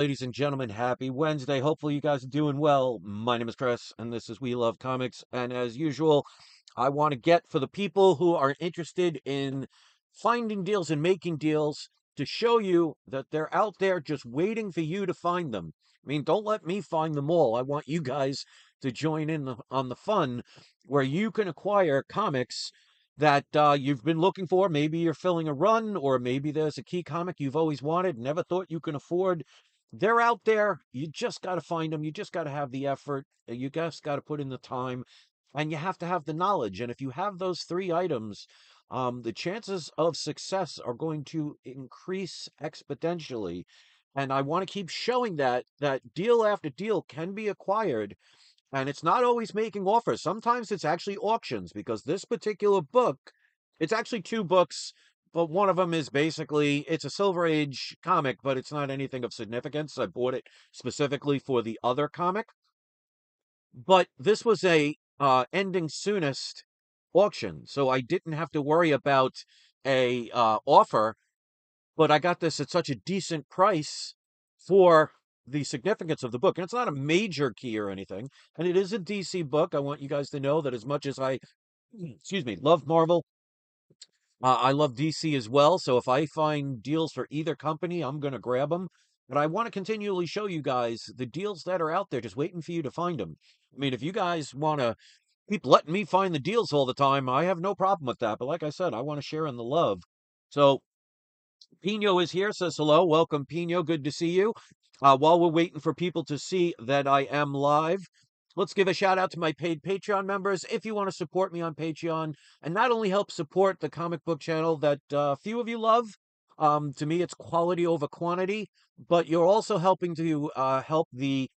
Ladies and gentlemen, happy Wednesday. Hopefully, you guys are doing well. My name is Chris, and this is We Love Comics. And as usual, I want to get for the people who are interested in finding deals and making deals to show you that they're out there just waiting for you to find them. I mean, don't let me find them all. I want you guys to join in on the fun where you can acquire comics that you've been looking for. Maybe you're filling a run, or maybe there's a key comic you've always wanted, never thought you can afford. They're out there. You just got to find them. You just got to have the effort. You just got to put in the time, and you have to have the knowledge. And if you have those three items, the chances of success are going to increase exponentially. And I want to keep showing that deal after deal can be acquired, and it's not always making offers. Sometimes it's actually auctions, because this particular book, it's actually two books, but one of them is basically it's a Silver Age comic, but it's not anything of significance. I bought it specifically for the other comic, but this was a ending soonest auction, so I didn't have to worry about a offer, but I got this at such a decent price for the significance of the book. And it's not a major key or anything. And it is a DC book. I want you guys to know that as much as I, excuse me, love Marvel, I love DC as well. So if I find deals for either company, I'm going to grab them. But I want to continually show you guys the deals that are out there, just waiting for you to find them. I mean, if you guys want to keep letting me find the deals all the time, I have no problem with that. But like I said, I want to share in the love. So Pino is here, says hello. Welcome, Pino. Good to see you. While we're waiting for people to see that I am live, let's give a shout out to my paid Patreon members. If you want to support me on Patreon and not only help support the comic book channel that few of you love, to me it's quality over quantity, but you're also helping to help the,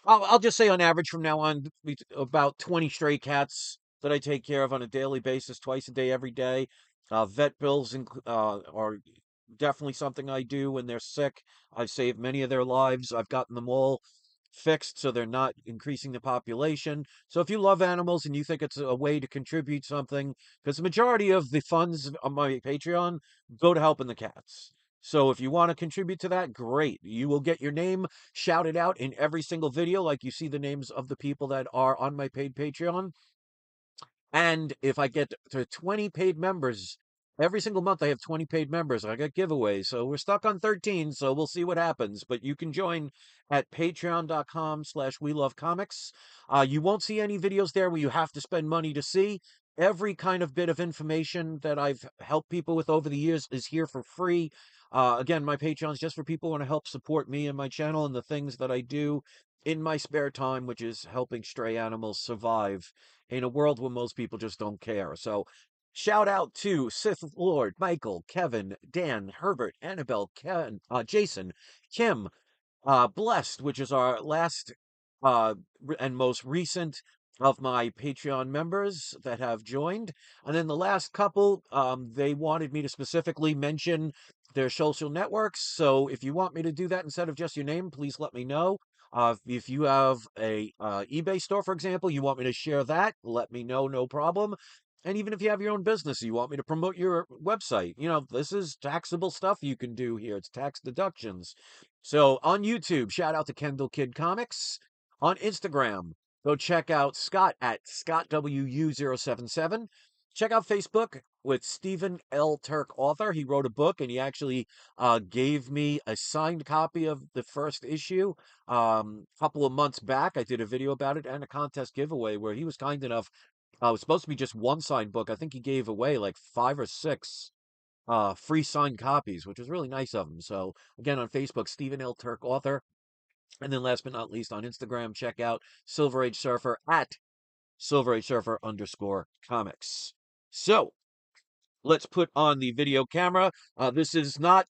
I'll just say on average from now on, about 20 stray cats that I take care of on a daily basis, twice a day, every day. Vet bills are definitely something I do when they're sick. I've saved many of their lives. I've gotten them all fixed so they're not increasing the population. So if you love animals and you think it's a way to contribute something, because the majority of the funds on my Patreon go to helping the cats. So if you want to contribute to that, great. You will get your name shouted out in every single video, like you see the names of the people that are on my paid Patreon. And if I get to 20 paid members, every single month I have 20 paid members. I got giveaways. So we're stuck on 13, so we'll see what happens. But you can join at patreon.com/, we love comics. You won't see any videos there where you have to spend money to see. Every kind of bit of information that I've helped people with over the years is here for free. Again, my Patreon is just for people who want to help support me and my channel and the things that I do in my spare time, which is helping stray animals survive in a world where most people just don't care. So, shout out to Sith Lord, Michael, Kevin, Dan, Herbert, Annabelle, Ken, Jason, Kim, Blessed, which is our last and most recent of my Patreon members that have joined. And then the last couple, they wanted me to specifically mention their social networks. So if you want me to do that instead of just your name, please let me know. If you have a eBay store, for example, you want me to share that, let me know, no problem. And even if you have your own business, you want me to promote your website, this is taxable stuff you can do here. It's tax deductions. So on YouTube, shout out to Kendall Kid Comics. On Instagram, go check out Scott at ScottWU077. Check out Facebook with Stephen L. Turk, author. He wrote a book, and he actually gave me a signed copy of the first issue a couple of months back. I did a video about it and a contest giveaway where he was kind enough. It was supposed to be just one signed book. I think he gave away like 5 or 6 free signed copies, which was really nice of him. So again, on Facebook, Stephen L. Turk, author. And then last but not least, on Instagram, check out Silver Age Surfer at Silver Age Surfer _ comics. So let's put on the video camera. This is not,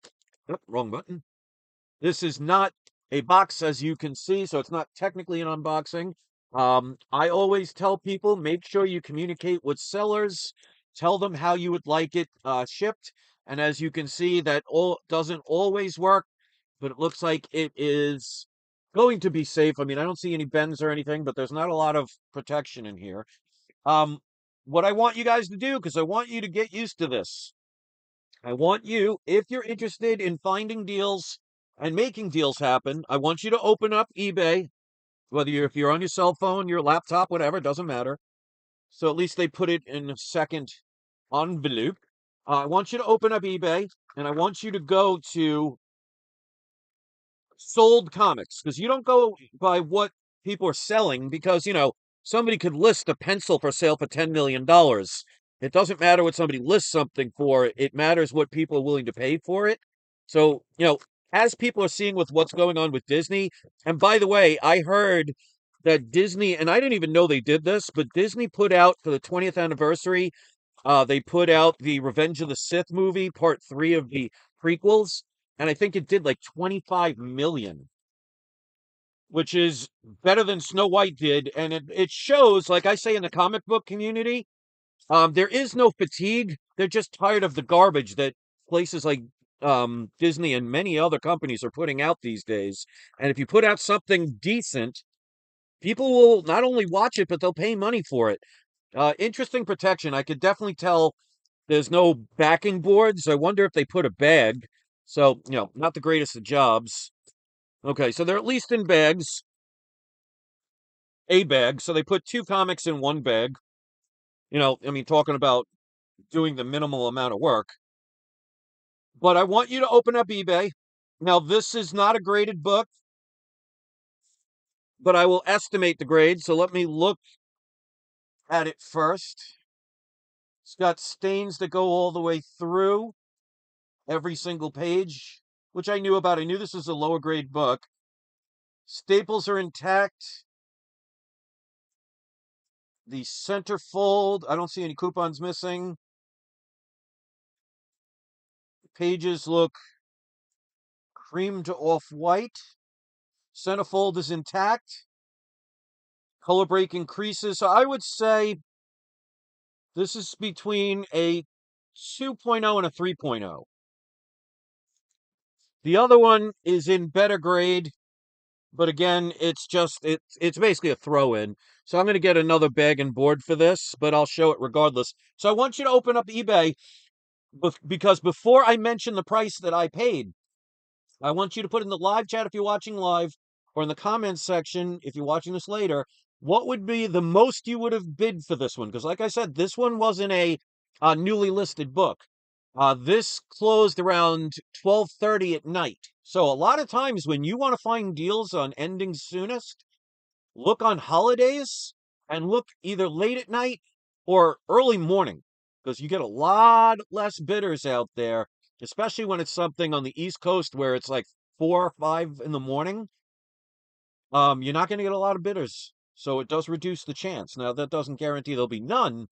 oh, wrong button. This is not a box, as you can see, so it's not technically an unboxing. I always tell people, make sure you communicate with sellers, tell them how you would like it shipped. And as you can see, that all doesn't always work, but it looks like it is going to be safe. I mean, I don't see any bends or anything, but there's not a lot of protection in here. Um, what I want you guys to do, because I want you to get used to this. I want you, if you're interested in finding deals, and making deals happen, I want you to open up eBay, whether if you're on your cell phone, your laptop, whatever, doesn't matter. So at least they put it in a second envelope. I want you to open up eBay, and I want you to go to sold comics, because you don't go by what people are selling, because somebody could list a pencil for sale for $10 million. It doesn't matter what somebody lists something for, it matters what people are willing to pay for it. So as people are seeing with what's going on with Disney, and by the way, I heard that Disney, and I didn't even know they did this, but Disney put out for the 20th anniversary, they put out the Revenge of the Sith movie, part 3 of the prequels, and I think it did like 25 million, which is better than Snow White did. And it shows, like I say in the comic book community, there is no fatigue. They're just tired of the garbage that places like Disney and many other companies are putting out these days. And if you put out something decent, people will not only watch it, but they'll pay money for it. Interesting protection. I could definitely tell there's no backing boards. I wonder if they put a bag. So, not the greatest of jobs. Okay, so they're at least in bags, a bag. So they put two comics in one bag. I mean, talking about doing the minimal amount of work. But I want you to open up eBay. Now, this is not a graded book, but I will estimate the grade. So let me look at it first. It's got stains that go all the way through every single page, which I knew about. I knew this was a lower grade book. Staples are intact. The centerfold, I don't see any coupons missing. Pages look cream to off-white. Centerfold is intact. Color break increases. So I would say this is between a 2.0 and a 3.0. The other one is in better grade, but again, it's basically a throw-in. So I'm going to get another bag and board for this, but I'll show it regardless. So I want you to open up eBay, because before I mention the price that I paid, I want you to put in the live chat if you're watching live, or in the comments section if you're watching this later, what would be the most you would have bid for this one? Because like I said, this one wasn't a newly listed book. This closed around 12:30 at night. So a lot of times when you want to find deals on ending soonest, look on holidays and look either late at night or early morning, because you get a lot less bidders out there, especially when it's something on the East Coast where it's like 4 or 5 in the morning. You're not going to get a lot of bidders. So it does reduce the chance. Now, that doesn't guarantee there'll be none,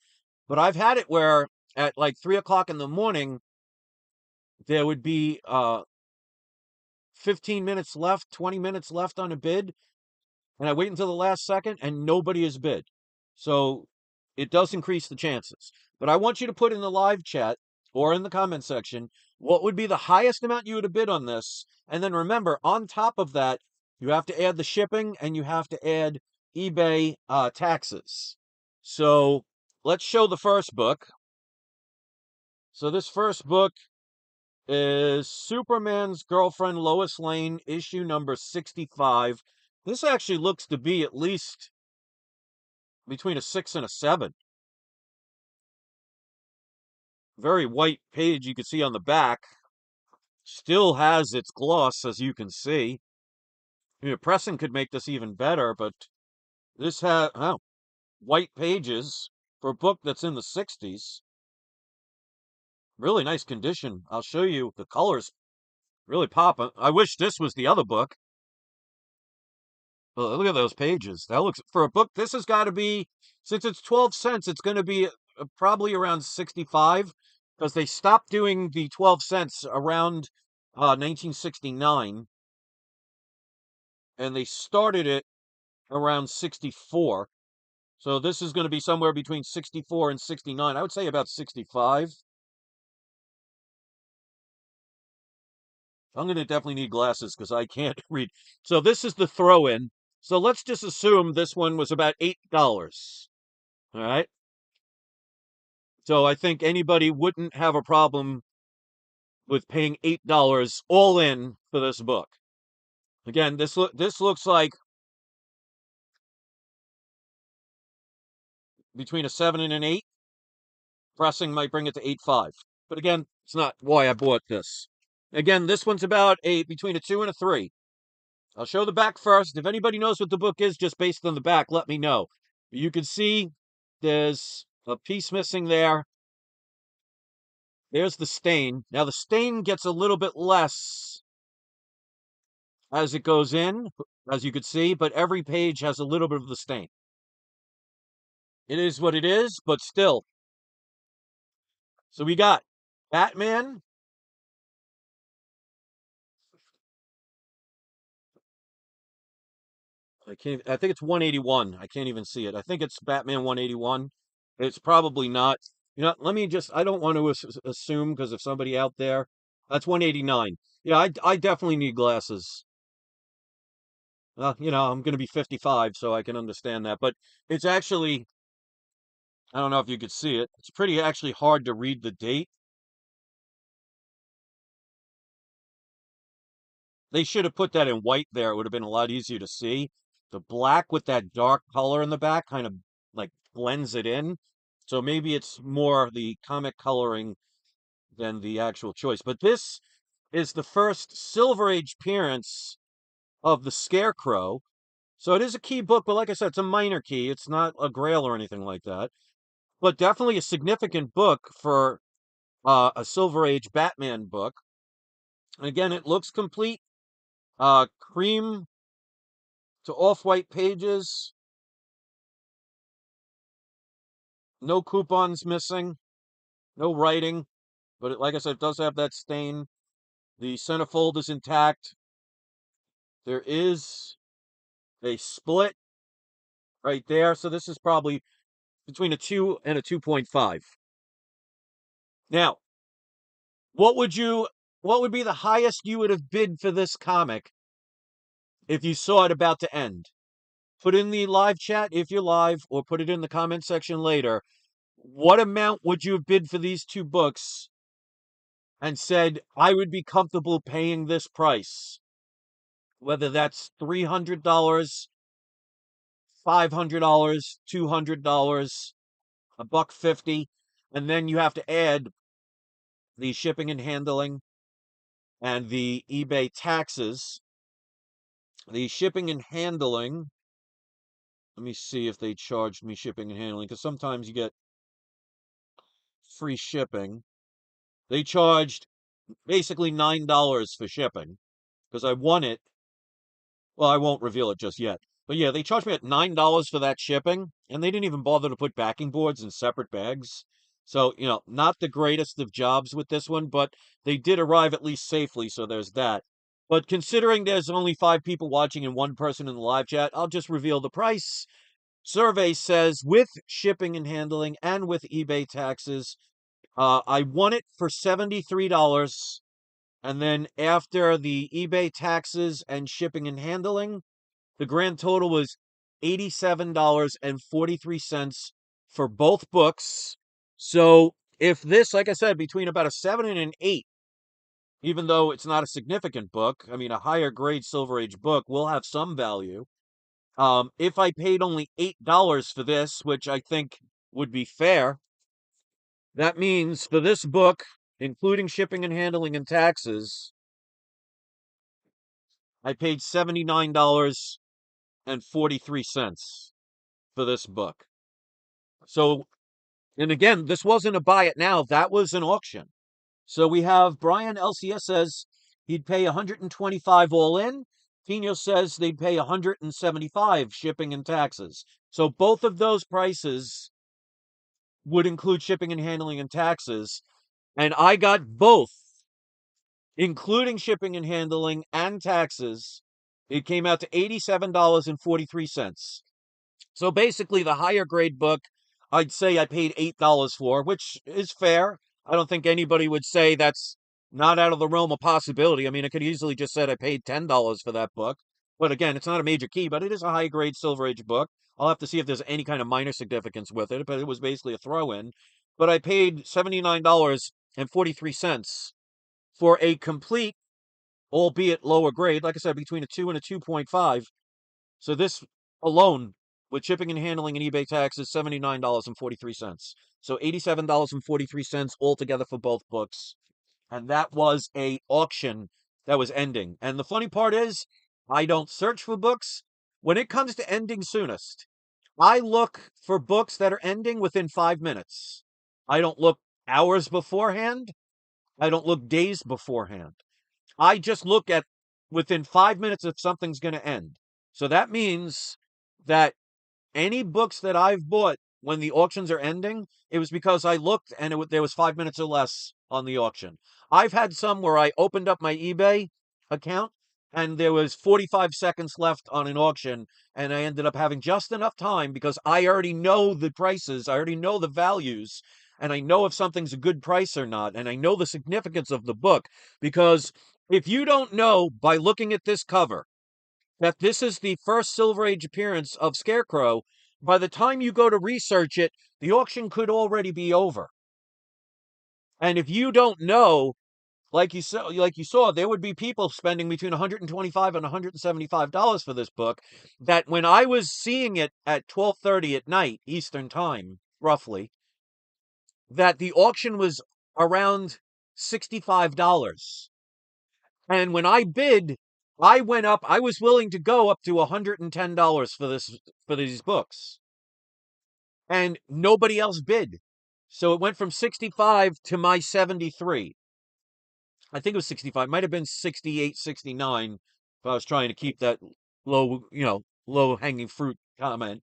but I've had it where at like 3 o'clock in the morning, there would be 15 minutes left, 20 minutes left on a bid, and I wait until the last second and nobody has bid. So it does increase the chances. But I want you to put in the live chat or in the comment section what would be the highest amount you would have bid on this. And then remember, on top of that, you have to add the shipping and you have to add eBay taxes. So let's show the first book. So this first book is Superman's Girlfriend Lois Lane, issue number 65. This actually looks to be at least between a 6 and a 7. Very white page you can see on the back. Still has its gloss, as you can see. Pressing could make this even better, but this has white pages for a book that's in the 60s. Really nice condition. I'll show you the colors really pop. I wish this was the other book. Well, look at those pages. That looks, for a book, this has got to be, since it's 12 cents, it's going to be probably around 65, because they stopped doing the 12 cents around 1969, and they started it around 64. So this is going to be somewhere between 64 and 69. I would say about 65. I'm going to definitely need glasses because I can't read. So this is the throw-in. So let's just assume this one was about $8. All right. So I think anybody wouldn't have a problem with paying $8 all in for this book. Again, this looks like between a 7 and an 8. Pressing might bring it to 8.5. But again, it's not why I bought this. Again, this one's about a between a 2 and a 3. I'll show the back first. If anybody knows what the book is just based on the back, let me know. You can see there's a piece missing there. There's the stain. Now the stain gets a little bit less as it goes in, as you can see, but every page has a little bit of the stain. It is what it is, but still. So we got Batman. I think it's 181. I can't even see it. I think it's Batman 181. It's probably not. Let me just, I don't want to assume because if somebody out there, that's 189. Yeah, I definitely need glasses. I'm going to be 55, so I can understand that. But it's actually, I don't know if you could see it. It's pretty actually hard to read the date. They should have put that in white there. It would have been a lot easier to see. The black with that dark color in the back kind of like blends it in. So maybe it's more the comic coloring than the actual choice. But this is the first Silver Age appearance of the Scarecrow. So it is a key book, but like I said, it's a minor key. It's not a grail or anything like that. But definitely a significant book for a Silver Age Batman book. And again, it looks complete. Cream to off-white pages. No coupons missing. No writing. But like I said, it does have that stain. The centerfold is intact. There is a split right there. So this is probably between a 2 and a 2.5. Now, what would be the highest you would have bid for this comic if you saw it about to end? Put in the live chat if you're live, or put it in the comment section later. What amount would you have bid for these two books and said, I would be comfortable paying this price? Whether that's $300, $500, $200, $1.50, and then you have to add the shipping and handling and the eBay taxes. The shipping and handling, let me see if they charged me shipping and handling, because sometimes you get free shipping. They charged basically $9 for shipping because I won it. Well, I won't reveal it just yet. But yeah, they charged me at $9 for that shipping, and they didn't even bother to put backing boards in separate bags. So, not the greatest of jobs with this one, but they did arrive at least safely, so there's that. But considering there's only 5 people watching and 1 person in the live chat, I'll just reveal the price. Survey says with shipping and handling and with eBay taxes, I won it for $73. And then after the eBay taxes and shipping and handling, the grand total was $87.43 for both books. So if this, like I said, between about a 7 and an 8, even though it's not a significant book, I mean, a higher grade Silver Age book will have some value. If I paid only $8 for this, which I think would be fair, that means for this book, including shipping and handling and taxes, I paid $79.43 for this book. So, and again, this wasn't a buy it now, that was an auction. So we have Brian LCS says he'd pay 125 all in. Tino says they'd pay 175 shipping and taxes. So both of those prices would include shipping and handling and taxes. And I got both, including shipping and handling and taxes. It came out to $87.43. So basically, the higher grade book, I'd say I paid $8 for, which is fair. I don't think anybody would say that's not out of the realm of possibility. I mean, I could easily just said I paid $10 for that book. But again, it's not a major key, but it is a high grade Silver Age book. I'll have to see if there's any kind of minor significance with it, but it was basically a throw in. But I paid $79.43 for a complete albeit lower grade, like I said, between a 2 and a 2.5. So this alone, with shipping and handling and eBay tax, is $79.43. So $87.43 altogether for both books. And that was a auction that was ending. And the funny part is, I don't search for books. When it comes to ending soonest, I look for books that are ending within 5 minutes. I don't look hours beforehand. I don't look days beforehand. I just look at within 5 minutes if something's going to end. So that means that any books that I've bought when the auctions are ending, it was because I looked and there was 5 minutes or less on the auction. I've had some where I opened up my eBay account and there was 45 seconds left on an auction, and I ended up having just enough time because I already know the prices, I already know the values, and I know if something's a good price or not, and I know the significance of the book. Because if you don't know by looking at this cover that this is the first Silver Age appearance of Scarecrow, by the time you go to research it, the auction could already be over. And if you don't know, like you saw, there would be people spending between $125 and $175 for this book. That when I was seeing it at 12:30 at night Eastern time, roughly, that the auction was around $65. And when I bid, I went up, I was willing to go up to $110 for these books. And nobody else bid. So it went from 65 to my 73. I think it was 65. Might have been 68, 69 if I was trying to keep that low hanging fruit comment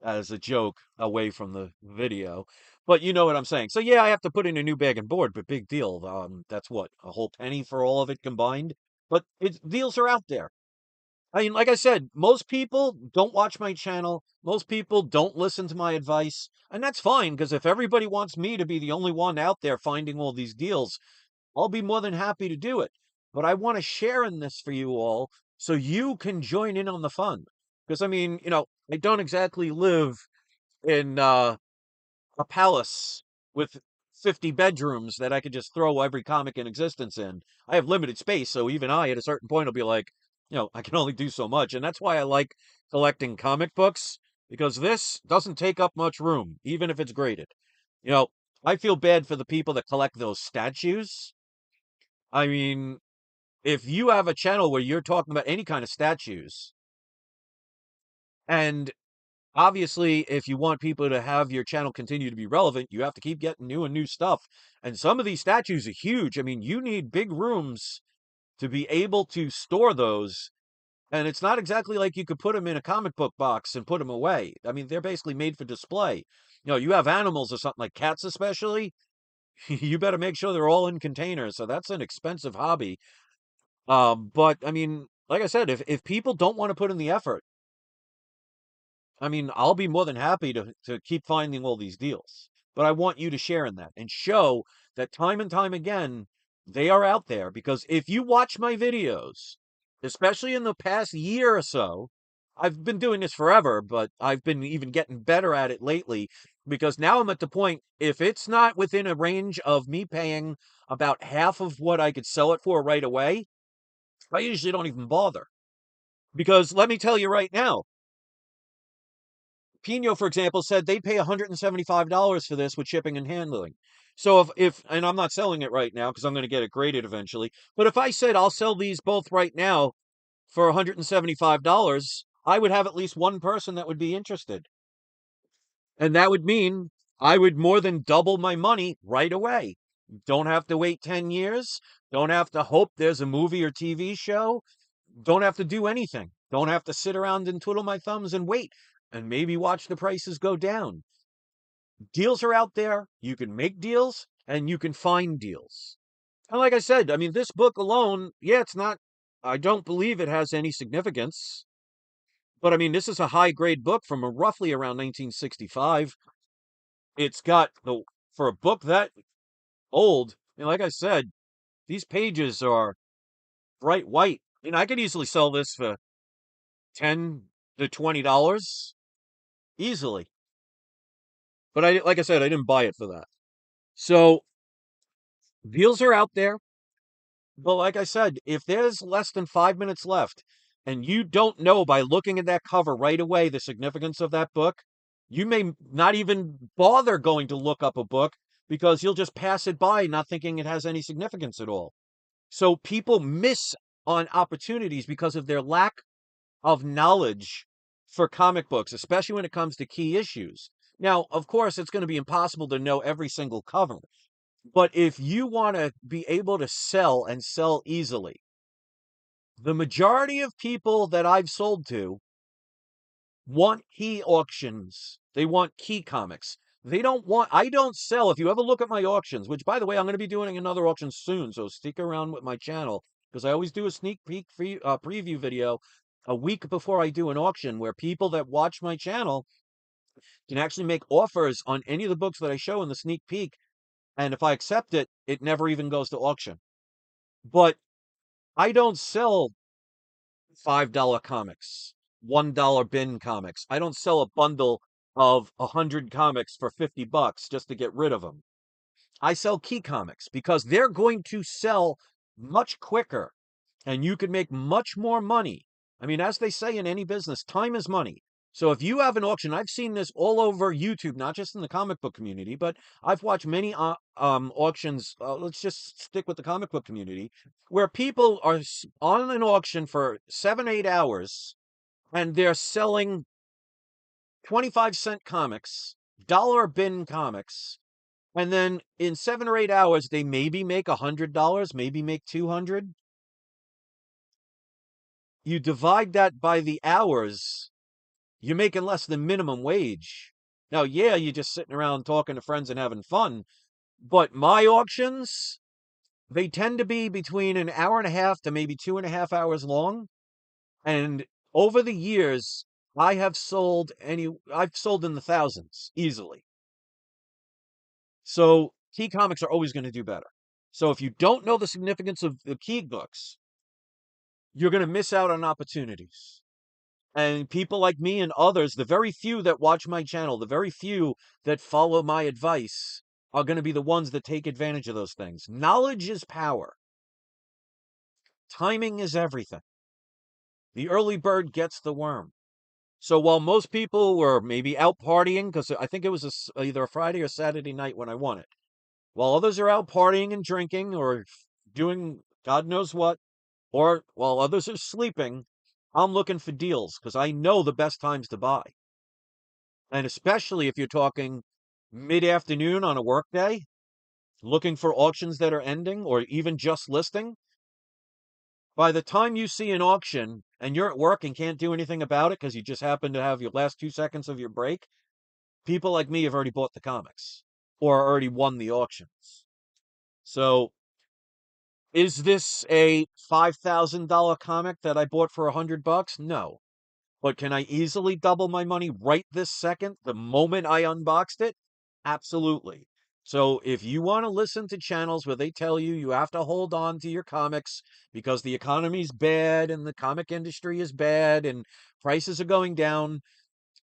as a joke away from the video. But you know what I'm saying. So yeah, I have to put in a new bag and board, but big deal. That's what, a whole penny for all of it combined. But deals are out there. I mean, like I said, most people don't watch my channel. Most people don't listen to my advice. And that's fine, because if everybody wants me to be the only one out there finding all these deals, I'll be more than happy to do it. But I want to share in this for you all so you can join in on the fun. Because, I mean, I don't exactly live in a palace with 50 bedrooms that I could just throw every comic in existence in. I have limited space, so even I, at a certain point, will be like, I can only do so much. And that's why I like collecting comic books, because this doesn't take up much room, even if it's graded. You know, I feel bad for the people that collect those statues. I mean, if you have a channel where you're talking about any kind of statues, and obviously, if you want people to have your channel continue to be relevant, you have to keep getting new and new stuff. And some of these statues are huge. I mean, you need big rooms to be able to store those. And it's not exactly like you could put them in a comic book box and put them away. I mean, they're basically made for display. You have animals or something like cats, especially. You better make sure they're all in containers. So that's an expensive hobby. But I mean, like I said, if people don't want to put in the effort, I mean, I'll be more than happy to keep finding all these deals. But I want you to share in that and show that time and time again, they are out there. Because if you watch my videos, especially in the past year or so, I've been doing this forever, but I've been even getting better at it lately, because now I'm at the point, if it's not within a range of me paying about half of what I could sell it for right away, I usually don't even bother. Because let me tell you right now, Pino, for example, said they'd pay $175 for this with shipping and handling. So and I'm not selling it right now because I'm going to get it graded eventually. But if I said I'll sell these both right now for $175, I would have at least one person that would be interested. And that would mean I would more than double my money right away. Don't have to wait 10 years. Don't have to hope there's a movie or TV show. Don't have to do anything. Don't have to sit around and twiddle my thumbs and wait and maybe watch the prices go down. Deals are out there. You can make deals and you can find deals. And like I said, I mean, this book alone, yeah, I don't believe it has any significance. But I mean, this is a high grade book from roughly around 1965. It's got for a book that old, and like I said, these pages are bright white. I could easily sell this for 10 to $20 easily. But like I said, I didn't buy it for that. So deals are out there. But like I said, if there's less than 5 minutes left and you don't know by looking at that cover right away the significance of that book, you may not even bother going to look up a book because you'll just pass it by, not thinking it has any significance at all. So people miss on opportunities because of their lack of knowledge for comic books, especially when it comes to key issues. Now, of course, it's going to be impossible to know every single cover, but if you want to be able to sell and sell easily, the majority of people that I've sold to want key auctions. They want key comics. They don't want, I don't sell. If you ever look at my auctions, which by the way, I'm going to be doing another auction soon, so stick around with my channel because I always do a sneak peek preview video a week before I do an auction where people that watch my channel can actually make offers on any of the books that I show in the sneak peek. And if I accept it, it never even goes to auction. But I don't sell $5 comics, $1 bin comics. I don't sell a bundle of 100 comics for 50 bucks just to get rid of them. I sell key comics because they're going to sell much quicker and you can make much more money. I mean, as they say in any business, time is money. So if you have an auction, I've seen this all over YouTube, not just in the comic book community, but I've watched many auctions. Let's just stick with the comic book community, where people are on an auction for 7, 8 hours, and they're selling 25-cent comics, dollar bin comics, and then in 7 or 8 hours, they maybe make $100, maybe make 200. You divide that by the hours, you're making less than minimum wage. Now, yeah, you're just sitting around talking to friends and having fun, but my auctions, they tend to be between an hour and a half to maybe 2.5 hours long. And over the years, I've sold in the thousands easily. So key comics are always going to do better. So if you don't know the significance of the key books, you're going to miss out on opportunities. And people like me and others, the very few that watch my channel, the very few that follow my advice, are going to be the ones that take advantage of those things. Knowledge is power. Timing is everything. The early bird gets the worm. So while most people were maybe out partying, because I think it was either a Friday or Saturday night when I won it, while others are out partying and drinking or doing God knows what, or while others are sleeping, I'm looking for deals because I know the best times to buy. And especially if you're talking mid-afternoon on a workday, looking for auctions that are ending or even just listing, by the time you see an auction and you're at work and can't do anything about it because you just happen to have your last 2 seconds of your break, people like me have already bought the comics or already won the auctions. So is this a $5,000 comic that I bought for $100? No. But can I easily double my money right this second, the moment I unboxed it? Absolutely. So if you want to listen to channels where they tell you you have to hold on to your comics because the economy's bad and the comic industry is bad and prices are going down,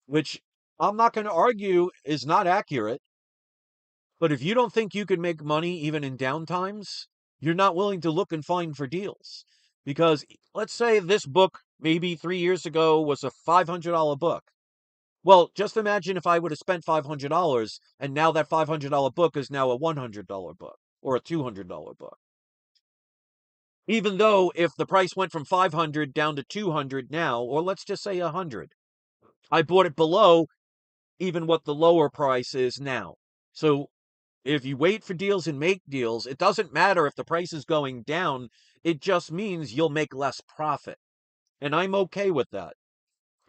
which I'm not going to argue is not accurate, but if you don't think you can make money even in downtimes, you're not willing to look and find for deals. Because let's say this book maybe 3 years ago was a $500 book. Well, just imagine if I would have spent $500 and now that $500 book is now a $100 book or a $200 book. Even though if the price went from 500 down to 200 now, or let's just say 100, I bought it below even what the lower price is now. So if you wait for deals and make deals, it doesn't matter if the price is going down. It just means you'll make less profit. And I'm okay with that.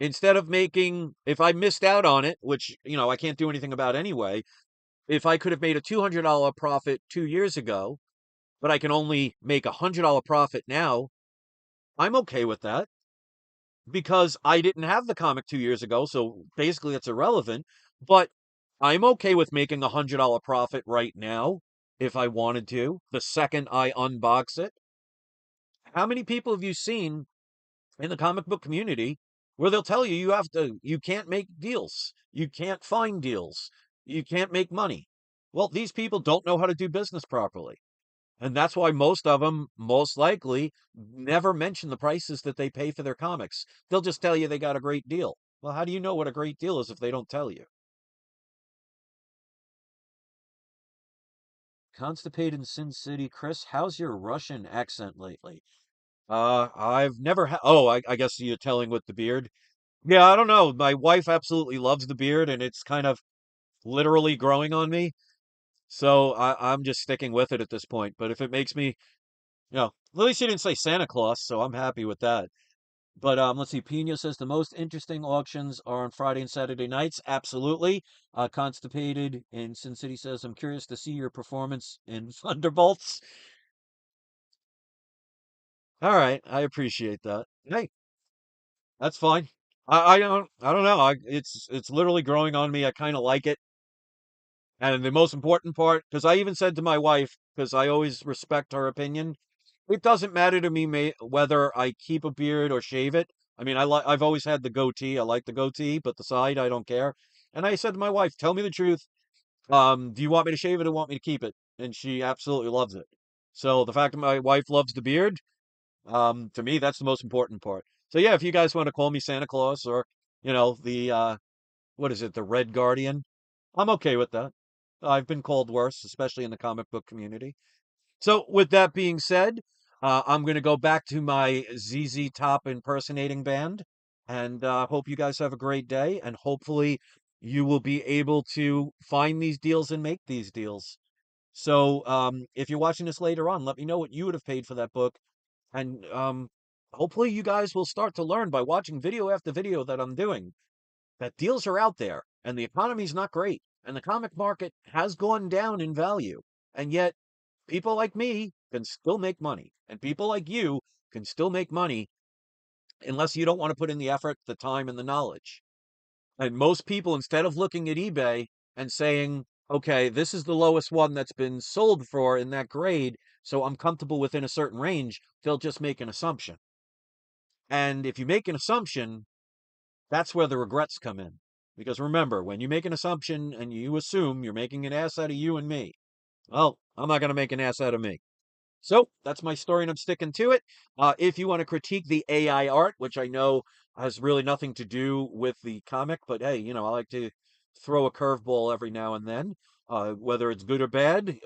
Instead of making, if I missed out on it, which, I can't do anything about anyway, if I could have made a $200 profit 2 years ago, but I can only make a $100 profit now, I'm okay with that because I didn't have the comic 2 years ago. So basically it's irrelevant, but I'm okay with making $100 profit right now if I wanted to, the second I unbox it. How many people have you seen in the comic book community where they'll tell you you can't make deals, you can't find deals, you can't make money? Well, these people don't know how to do business properly. And that's why most of them, most likely, never mention the prices that they pay for their comics. They'll just tell you they got a great deal. Well, how do you know what a great deal is if they don't tell you? Constipated in Sin City, Chris, how's your Russian accent lately? I've never had. Oh, I guess you're telling with the beard. Yeah, I don't know. My wife absolutely loves the beard, and it's kind of literally growing on me. So I'm just sticking with it at this point. But if it makes me, at least she didn't say Santa Claus, so I'm happy with that. But let's see. Pino says the most interesting auctions are on Friday and Saturday nights. Absolutely. Constipated in Sin City says, I'm curious to see your performance in Thunderbolts. All right, I appreciate that. Hey, that's fine. I don't know. It's literally growing on me. I kind of like it. And the most important part, because I even said to my wife, because I always respect her opinion, it doesn't matter to me whether I keep a beard or shave it. I mean, I've always had the goatee. I like the goatee, but the side I don't care. And I said to my wife, "Tell me the truth. Do you want me to shave it or want me to keep it?" And she absolutely loves it. So the fact that my wife loves the beard, to me, that's the most important part. So yeah, if you guys want to call me Santa Claus or the what is it, the Red Guardian, I'm okay with that. I've been called worse, especially in the comic book community. So, with that being said, I'm going to go back to my ZZ Top impersonating band and hope you guys have a great day. And hopefully, you will be able to find these deals and make these deals. So, if you're watching this later on, let me know what you would have paid for that book. And hopefully, you guys will start to learn by watching video after video that I'm doing that deals are out there and the economy's not great. And the comic market has gone down in value. And yet, people like me can still make money, and people like you can still make money unless you don't want to put in the effort, the time, and the knowledge. And most people, instead of looking at eBay and saying, okay, this is the lowest one that's been sold for in that grade, so I'm comfortable within a certain range, they'll just make an assumption. And if you make an assumption, that's where the regrets come in. Because remember, when you make an assumption and you assume you're making an ass out of you and me, well, I'm not going to make an ass out of me. So that's my story, and I'm sticking to it. If you want to critique the AI art, which I know has really nothing to do with the comic, but hey, I like to throw a curveball every now and then. Whether it's good or bad,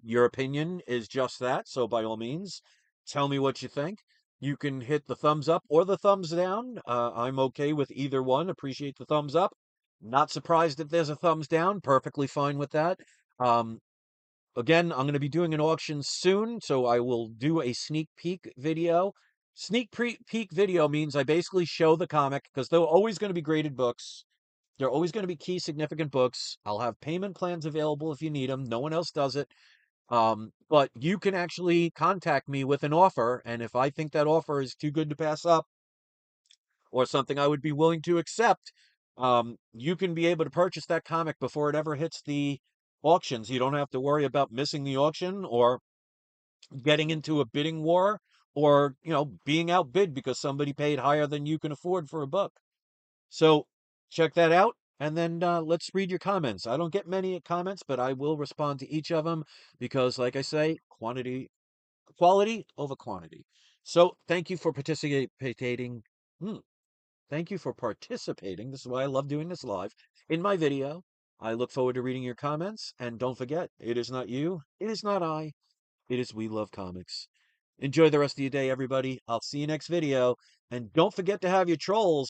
your opinion is just that. So by all means, tell me what you think. You can hit the thumbs up or the thumbs down. I'm okay with either one. Appreciate the thumbs up. Not surprised if there's a thumbs down. Perfectly fine with that. Um, Again, I'm going to be doing an auction soon, so I will do a sneak peek video. Peek video means I basically show the comic because they're always going to be graded books. They're always going to be key significant books. I'll have payment plans available if you need them. No one else does it. But you can actually contact me with an offer, and if I think that offer is too good to pass up or something I would be willing to accept, you can be able to purchase that comic before it ever hits the auctions. You don't have to worry about missing the auction or getting into a bidding war or, being outbid because somebody paid higher than you can afford for a book. So check that out. And then let's read your comments. I don't get many comments, but I will respond to each of them because, like I say, quality over quantity. So thank you for participating. Hmm. Thank you for participating. This is why I love doing this live in my video. I look forward to reading your comments. And don't forget, it is not you, it is not I, it is We Love Comics. Enjoy the rest of your day, everybody. I'll see you next video. And don't forget to have your trolls